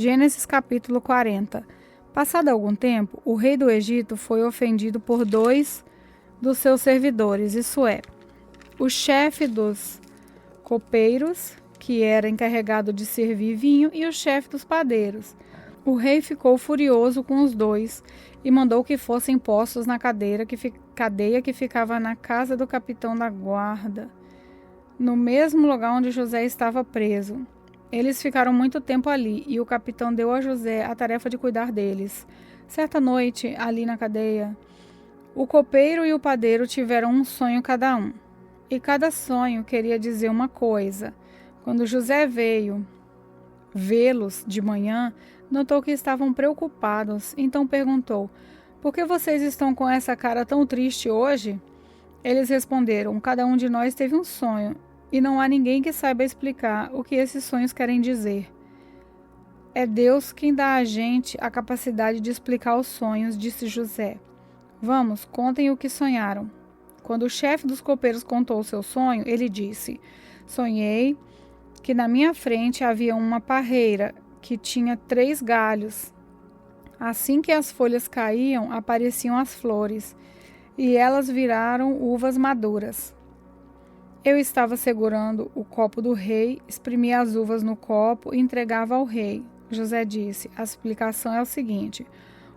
Gênesis capítulo 40. Passado algum tempo, o rei do Egito foi ofendido por 2 dos seus servidores, isso é, o chefe dos copeiros, que era encarregado de servir vinho, e o chefe dos padeiros. O rei ficou furioso com os 2 e mandou que fossem postos na cadeia que ficava na casa do capitão da guarda, no mesmo lugar onde José estava preso. Eles ficaram muito tempo ali, e o capitão deu a José a tarefa de cuidar deles. Certa noite, ali na cadeia, o copeiro e o padeiro tiveram um sonho cada um, e cada sonho queria dizer uma coisa. Quando José veio vê-los de manhã, notou que estavam preocupados, então perguntou: "Por que vocês estão com essa cara tão triste hoje?" Eles responderam: "Cada um de nós teve um sonho, e não há ninguém que saiba explicar o que esses sonhos querem dizer. É Deus quem dá a gente a capacidade de explicar os sonhos", disse José. "Vamos, contem o que sonharam." Quando o chefe dos copeiros contou o seu sonho, ele disse: "Sonhei que na minha frente havia uma parreira que tinha 3 galhos. Assim que as folhas caíam, apareciam as flores, e elas viraram uvas maduras. Eu estava segurando o copo do rei, exprimia as uvas no copo e entregava ao rei." José disse: "A explicação é o seguinte: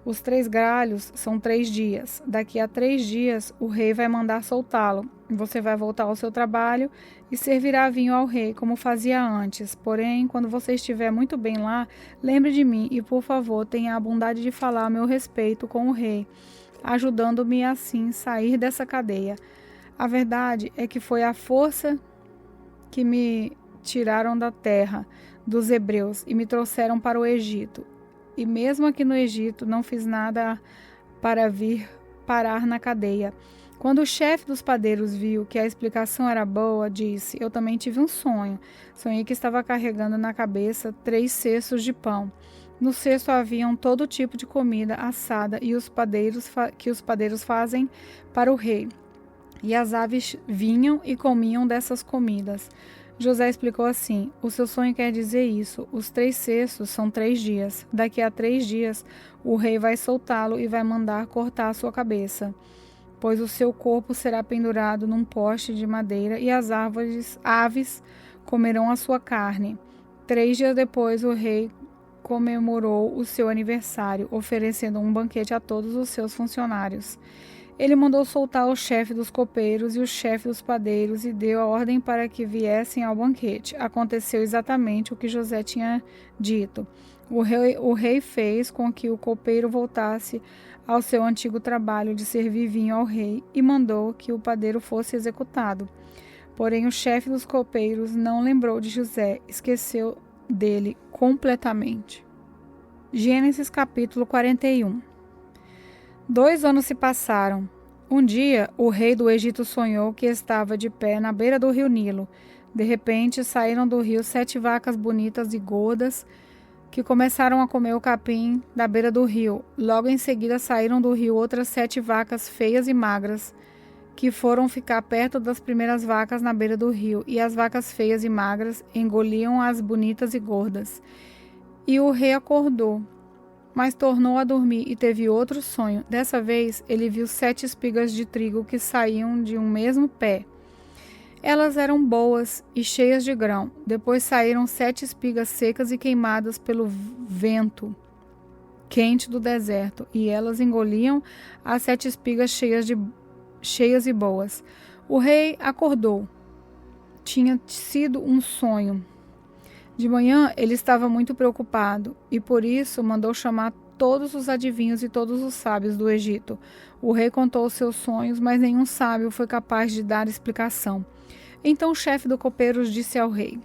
os 3 galhos são 3 dias. Daqui a 3 dias, o rei vai mandar soltá-lo. Você vai voltar ao seu trabalho e servirá vinho ao rei, como fazia antes. Porém, quando você estiver muito bem lá, lembre de mim e, por favor, tenha a bondade de falar a meu respeito com o rei, ajudando-me assim sair dessa cadeia. A verdade é que foi a força que me tiraram da terra dos hebreus e me trouxeram para o Egito. E mesmo aqui no Egito não fiz nada para vir parar na cadeia." Quando o chefe dos padeiros viu que a explicação era boa, disse: "Eu também tive um sonho. Sonhei que estava carregando na cabeça 3 cestos de pão. No cesto haviam todo tipo de comida assada e os padeiros fazem para o rei. E as aves vinham e comiam dessas comidas." José explicou assim: "O seu sonho quer dizer isso. Os 3 cestos são 3 dias. Daqui a 3 dias, o rei vai soltá-lo e vai mandar cortar a sua cabeça, pois o seu corpo será pendurado num poste de madeira e as aves comerão a sua carne." 3 dias depois, o rei comemorou o seu aniversário, oferecendo um banquete a todos os seus funcionários. Ele mandou soltar o chefe dos copeiros e o chefe dos padeiros e deu a ordem para que viessem ao banquete. Aconteceu exatamente o que José tinha dito. O rei fez com que o copeiro voltasse ao seu antigo trabalho de servir vinho ao rei e mandou que o padeiro fosse executado. Porém, o chefe dos copeiros não lembrou de José, esqueceu dele completamente. Gênesis capítulo 41. 2 anos se passaram. Um dia, o rei do Egito sonhou que estava de pé na beira do rio Nilo. De repente, saíram do rio 7 vacas bonitas e gordas que começaram a comer o capim da beira do rio. Logo em seguida, saíram do rio outras 7 vacas feias e magras, que foram ficar perto das primeiras vacas na beira do rio, e as vacas feias e magras engoliam as bonitas e gordas. E o rei acordou, mas tornou a dormir e teve outro sonho. Dessa vez, ele viu 7 espigas de trigo que saíam de um mesmo pé. Elas eram boas e cheias de grão. Depois saíram 7 espigas secas e queimadas pelo vento quente do deserto, e elas engoliam as 7 espigas cheias e boas. O rei acordou. Tinha sido um sonho. De manhã, ele estava muito preocupado e, por isso, mandou chamar todos os adivinhos e todos os sábios do Egito. O rei contou os seus sonhos, mas nenhum sábio foi capaz de dar explicação. Então o chefe do copeiros disse ao rei: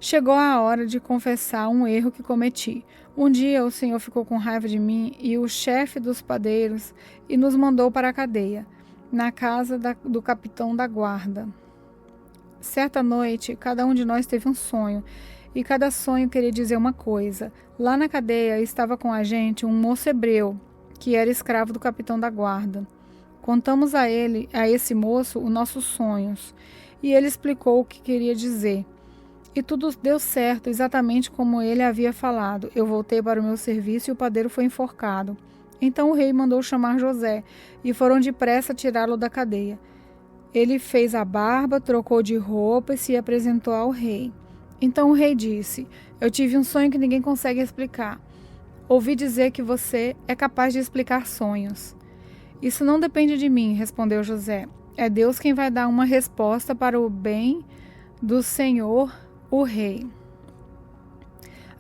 "Chegou a hora de confessar um erro que cometi. Um dia o Senhor ficou com raiva de mim e o chefe dos padeiros e nos mandou para a cadeia, na casa do capitão da guarda. Certa noite, cada um de nós teve um sonho, e cada sonho queria dizer uma coisa. Lá na cadeia estava com a gente um moço hebreu, que era escravo do capitão da guarda. Contamos a esse moço, os nossos sonhos, e ele explicou o que queria dizer. E tudo deu certo, exatamente como ele havia falado. Eu voltei para o meu serviço e o padeiro foi enforcado. Então o rei mandou chamar José, e foram depressa tirá-lo da cadeia. Ele fez a barba, trocou de roupa e se apresentou ao rei. Então o rei disse: eu tive um sonho que ninguém consegue explicar. Ouvi dizer que você é capaz de explicar sonhos. Isso não depende de mim, respondeu José. É Deus quem vai dar uma resposta para o bem do Senhor, o rei.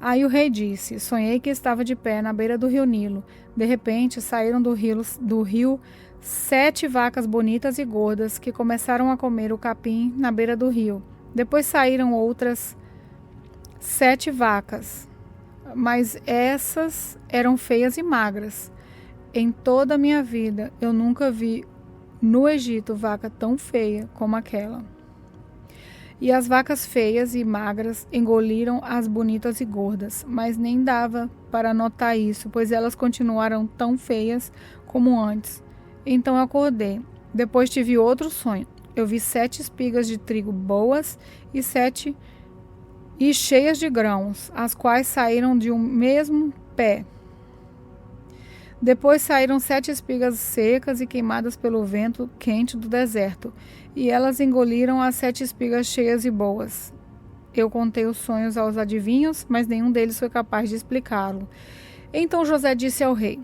Aí o rei disse: sonhei que estava de pé na beira do rio Nilo. De repente saíram do rio 7 vacas bonitas e gordas que começaram a comer o capim na beira do rio. Depois saíram outras 7 vacas, mas essas eram feias e magras. Em toda a minha vida eu nunca vi no Egito vaca tão feia como aquela. E as vacas feias e magras engoliram as bonitas e gordas, mas nem dava para notar isso, pois elas continuaram tão feias como antes. Então acordei. Depois tive outro sonho. Eu vi 7 espigas de trigo boas e cheias de grãos, as quais saíram de um mesmo pé. Depois saíram 7 espigas secas e queimadas pelo vento quente do deserto, e elas engoliram as 7 espigas cheias e boas. Eu contei os sonhos aos adivinhos, mas nenhum deles foi capaz de explicá-lo. Então José disse ao rei: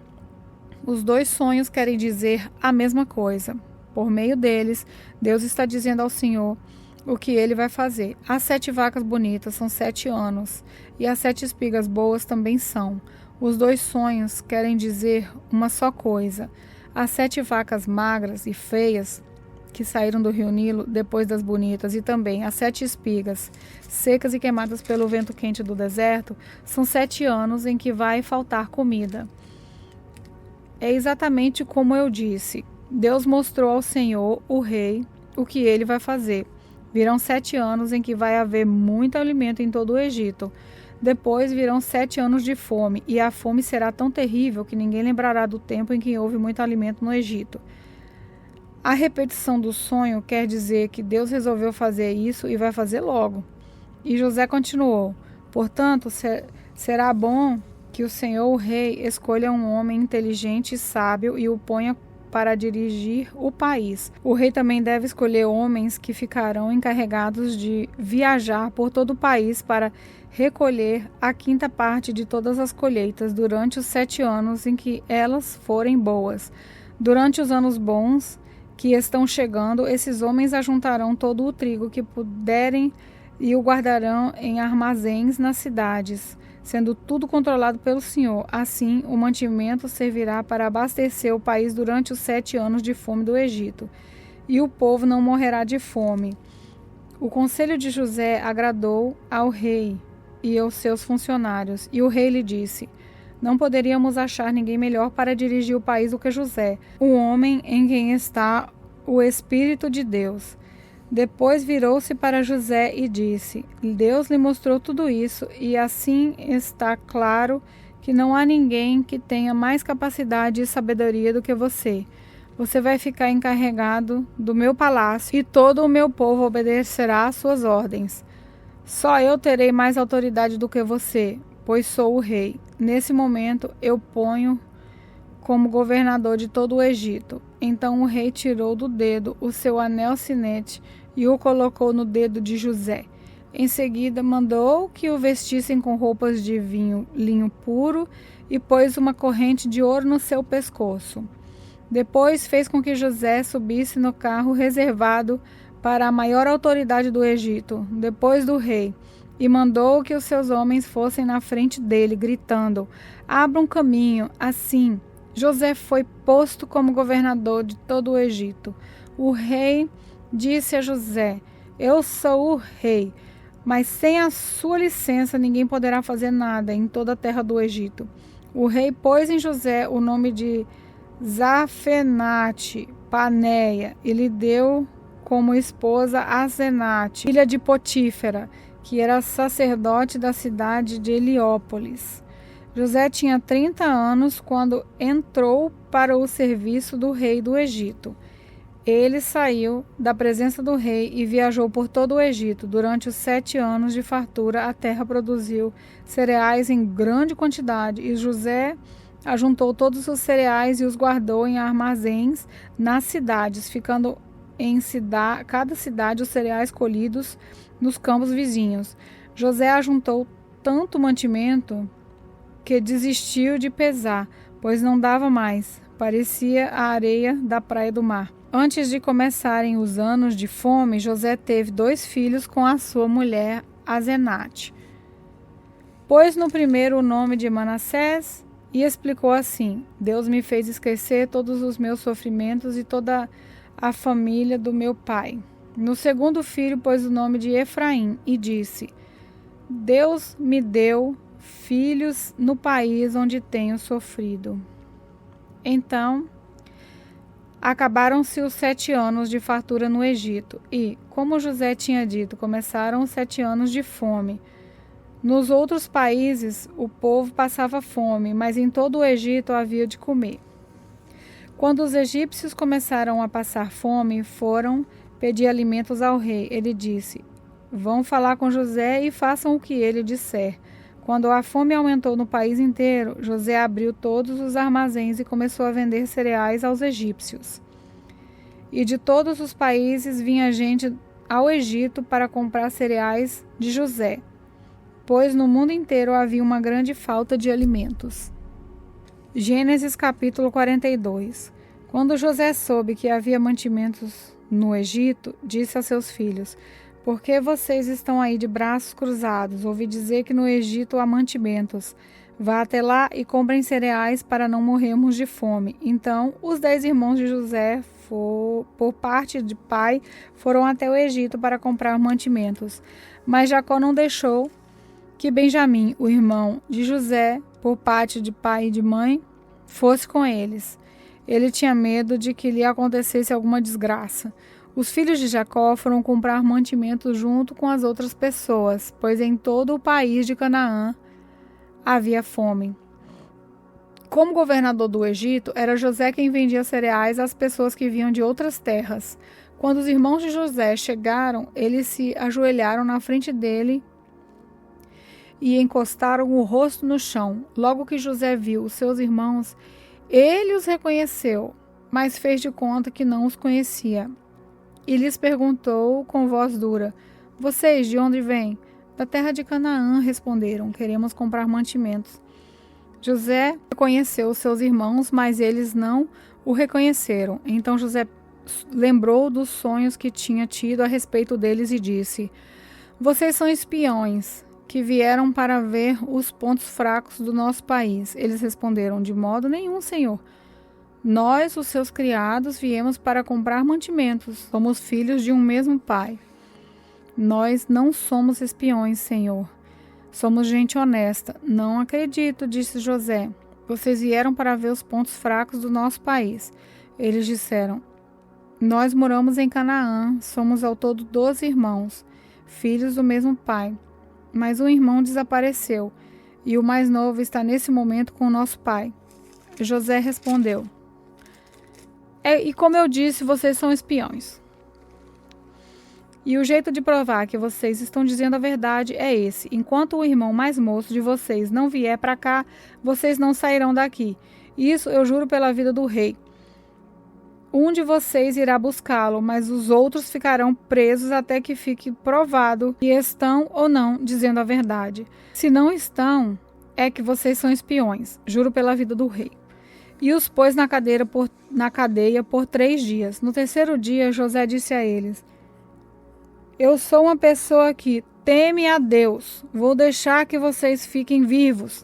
os 2 sonhos querem dizer a mesma coisa. Por meio deles, Deus está dizendo ao Senhor o que ele vai fazer. As 7 vacas bonitas são 7 anos, e as 7 espigas boas também são. Os 2 sonhos querem dizer uma só coisa. As 7 vacas magras e feias que saíram do rio Nilo depois das bonitas, e também as 7 espigas secas e queimadas pelo vento quente do deserto, são 7 anos em que vai faltar comida. É exatamente como eu disse. Deus mostrou ao Senhor, o rei, o que ele vai fazer. Virão 7 anos em que vai haver muito alimento em todo o Egito. Depois virão 7 anos de fome, e a fome será tão terrível que ninguém lembrará do tempo em que houve muito alimento no Egito. A repetição do sonho quer dizer que Deus resolveu fazer isso e vai fazer logo. E José continuou: portanto, será bom que o Senhor, o rei, escolha um homem inteligente e sábio e o ponha para dirigir o país. O rei também deve escolher homens que ficarão encarregados de viajar por todo o país para recolher a 5ª parte de todas as colheitas durante os 7 anos em que elas forem boas. Durante os anos bons que estão chegando, esses homens ajuntarão todo o trigo que puderem e o guardarão em armazéns nas cidades, sendo tudo controlado pelo Senhor. Assim, o mantimento servirá para abastecer o país durante os 7 anos de fome do Egito, e o povo não morrerá de fome. O conselho de José agradou ao rei e aos seus funcionários, e o rei lhe disse: não poderíamos achar ninguém melhor para dirigir o país do que José, o homem em quem está o Espírito de Deus. Depois virou-se para José e disse: Deus lhe mostrou tudo isso, e assim está claro que não há ninguém que tenha mais capacidade e sabedoria do que você. Você vai ficar encarregado do meu palácio, e todo o meu povo obedecerá às suas ordens. Só eu terei mais autoridade do que você, pois sou o rei. Nesse momento eu ponho como governador de todo o Egito. Então o rei tirou do dedo o seu anel sinete e o colocou no dedo de José. Em seguida mandou que o vestissem com roupas de linho puro e pôs uma corrente de ouro no seu pescoço. Depois fez com que José subisse no carro reservado para a maior autoridade do Egito, depois do rei, e mandou que os seus homens fossem na frente dele, gritando: abra um caminho. Assim, José foi posto como governador de todo o Egito. O rei disse a José: eu sou o rei, mas sem a sua licença ninguém poderá fazer nada em toda a terra do Egito. O rei pôs em José o nome de Zafenate Paneia e lhe deu como esposa Asenate, filha de Potífera, que era sacerdote da cidade de Heliópolis. José tinha 30 anos quando entrou para o serviço do rei do Egito. Ele saiu da presença do rei e viajou por todo o Egito. Durante os 7 anos de fartura, a terra produziu cereais em grande quantidade, e José ajuntou todos os cereais e os guardou em armazéns nas cidades, ficando em cada cidade os cereais colhidos nos campos vizinhos. José ajuntou tanto mantimento que desistiu de pesar, pois não dava mais. Parecia a areia da praia do mar. Antes de começarem os anos de fome, José teve 2 filhos com a sua mulher Asenate. Pôs no primeiro o nome de Manassés e explicou assim: Deus me fez esquecer todos os meus sofrimentos e toda a família do meu pai. No segundo filho pôs o nome de Efraim e disse: Deus me deu filhos no país onde tenho sofrido. Então acabaram-se os 7 anos de fartura no Egito e, como José tinha dito, começaram os 7 anos de fome. Nos outros países o povo passava fome, mas em todo o Egito havia de comer. Quando os egípcios começaram a passar fome, foram pedir alimentos ao rei. Ele disse: Vão falar com José e façam o que ele disser. Quando a fome aumentou no país inteiro, José abriu todos os armazéns e começou a vender cereais aos egípcios. E de todos os países vinha gente ao Egito para comprar cereais de José, pois no mundo inteiro havia uma grande falta de alimentos. Gênesis capítulo 42. Quando José soube que havia mantimentos no Egito, disse a seus filhos: Por que vocês estão aí de braços cruzados? Ouvi dizer que no Egito há mantimentos. Vá até lá e comprem cereais para não morrermos de fome. Então, os 10 irmãos de José, por parte de pai, foram até o Egito para comprar mantimentos. Mas Jacó não deixou que Benjamim, o irmão de José, por parte de pai e de mãe, fosse com eles. Ele tinha medo de que lhe acontecesse alguma desgraça. Os filhos de Jacó foram comprar mantimentos junto com as outras pessoas, pois em todo o país de Canaã havia fome. Como governador do Egito, era José quem vendia cereais às pessoas que vinham de outras terras. Quando os irmãos de José chegaram, eles se ajoelharam na frente dele e encostaram o rosto no chão. Logo que José viu os seus irmãos, ele os reconheceu, mas fez de conta que não os conhecia. E lhes perguntou com voz dura: Vocês de onde vêm? Da terra de Canaã, responderam. Queremos comprar mantimentos. José reconheceu seus irmãos, mas eles não o reconheceram. Então José lembrou dos sonhos que tinha tido a respeito deles e disse: Vocês são espiões que vieram para ver os pontos fracos do nosso país. Eles responderam: De modo nenhum, Senhor. Nós, os seus criados, viemos para comprar mantimentos. Somos filhos de um mesmo pai. Nós não somos espiões, Senhor. Somos gente honesta. Não acredito, disse José. Vocês vieram para ver os pontos fracos do nosso país. Eles disseram: Nós moramos em Canaã. Somos ao todo 12 irmãos, filhos do mesmo pai. Mas um irmão desapareceu, e o mais novo está nesse momento com o nosso pai. José respondeu: E como eu disse, vocês são espiões. E o jeito de provar que vocês estão dizendo a verdade é esse: enquanto o irmão mais moço de vocês não vier para cá, vocês não sairão daqui. Isso eu juro pela vida do rei. Um de vocês irá buscá-lo, mas os outros ficarão presos até que fique provado que estão ou não dizendo a verdade. Se não estão, é que vocês são espiões. Juro pela vida do rei. E os pôs na cadeia por 3 dias. No terceiro dia, José disse a eles: Eu sou uma pessoa que teme a Deus. Vou deixar que vocês fiquem vivos,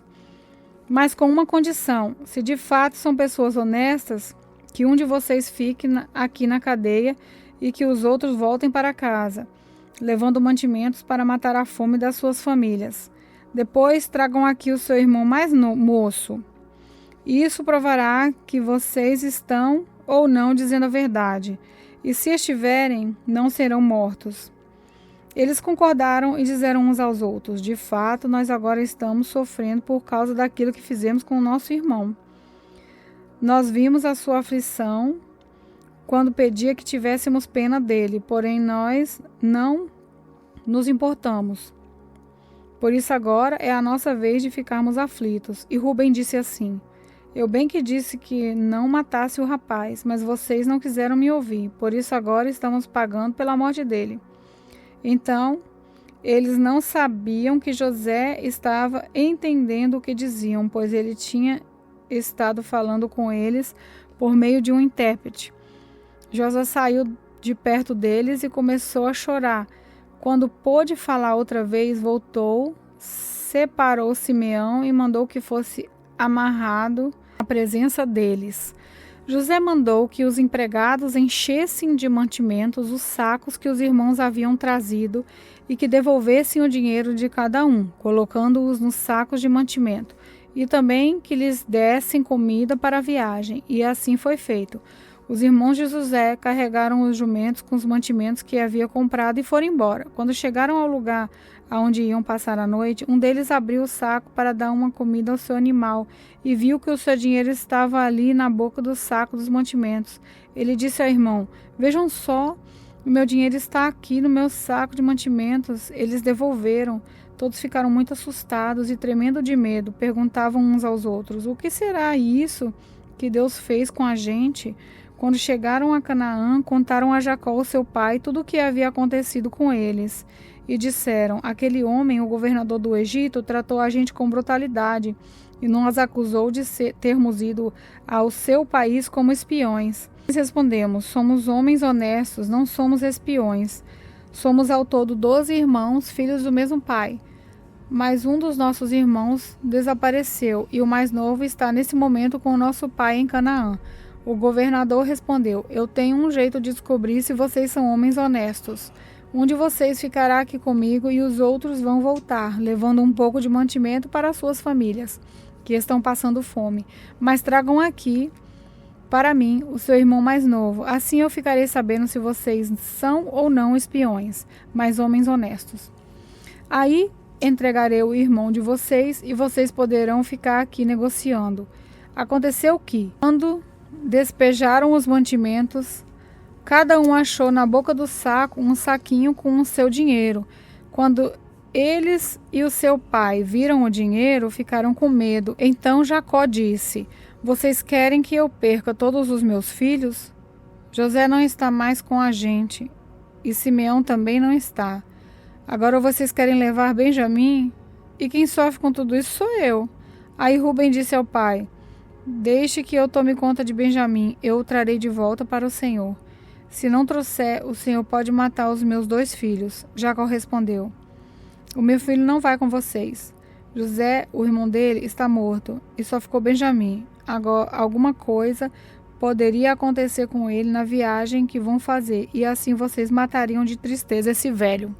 mas com uma condição: se de fato são pessoas honestas, que um de vocês fique aqui na cadeia e que os outros voltem para casa, levando mantimentos para matar a fome das suas famílias. Depois tragam aqui o seu irmão mais moço. Isso provará que vocês estão ou não dizendo a verdade. E se estiverem, não serão mortos. Eles concordaram e disseram uns aos outros: De fato, nós agora estamos sofrendo por causa daquilo que fizemos com o nosso irmão. Nós vimos a sua aflição quando pedia que tivéssemos pena dele, porém nós não nos importamos. Por isso agora é a nossa vez de ficarmos aflitos. E Rúben disse assim: eu bem que disse que não matasse o rapaz, mas vocês não quiseram me ouvir, por isso agora estamos pagando pela morte dele. Então, eles não sabiam que José estava entendendo o que diziam, pois ele tinha estado falando com eles por meio de um intérprete. José saiu de perto deles e começou a chorar. Quando pôde falar outra vez, voltou, separou Simeão e mandou que fosse amarrado à presença deles. José mandou que os empregados enchessem de mantimentos os sacos que os irmãos haviam trazido e que devolvessem o dinheiro de cada um, colocando-os nos sacos de mantimento, e também que lhes dessem comida para a viagem, e assim foi feito. Os irmãos de José carregaram os jumentos com os mantimentos que havia comprado e foram embora. Quando chegaram ao lugar aonde iam passar a noite, um deles abriu o saco para dar uma comida ao seu animal e viu que o seu dinheiro estava ali na boca do saco dos mantimentos. Ele disse ao irmão: vejam só, o meu dinheiro está aqui no meu saco de mantimentos. Eles devolveram. Todos ficaram muito assustados e tremendo de medo. Perguntavam uns aos outros: o que será isso que Deus fez com a gente? Quando chegaram a Canaã, contaram a Jacó, seu pai, tudo o que havia acontecido com eles. E disseram: aquele homem, o governador do Egito, tratou a gente com brutalidade e nos acusou de termos ido ao seu país como espiões. Nós respondemos: somos homens honestos, não somos espiões. Somos ao todo 12 irmãos, filhos do mesmo pai. Mas um dos nossos irmãos desapareceu e o mais novo está nesse momento com o nosso pai em Canaã. O governador respondeu: eu tenho um jeito de descobrir se vocês são homens honestos. Um de vocês ficará aqui comigo e os outros vão voltar, levando um pouco de mantimento para suas famílias, que estão passando fome. Mas tragam aqui para mim o seu irmão mais novo. Assim eu ficarei sabendo se vocês são ou não espiões, mas homens honestos. Aí entregarei o irmão de vocês e vocês poderão ficar aqui negociando. Aconteceu que, quando despejaram os mantimentos, cada um achou na boca do saco um saquinho com o seu dinheiro. Quando eles e o seu pai viram o dinheiro, ficaram com medo. Então Jacó disse: vocês querem que eu perca todos os meus filhos? José não está mais com a gente e Simeão também não está. Agora vocês querem levar Benjamim? E quem sofre com tudo isso sou eu. Aí Rúben disse ao pai: deixe que eu tome conta de Benjamim, eu o trarei de volta para o Senhor. Se não trouxer, o Senhor pode matar os meus 2 filhos. Jacó respondeu: o meu filho não vai com vocês. José, o irmão dele, está morto, e só ficou Benjamim. Agora, alguma coisa poderia acontecer com ele na viagem que vão fazer, e assim vocês matariam de tristeza esse velho.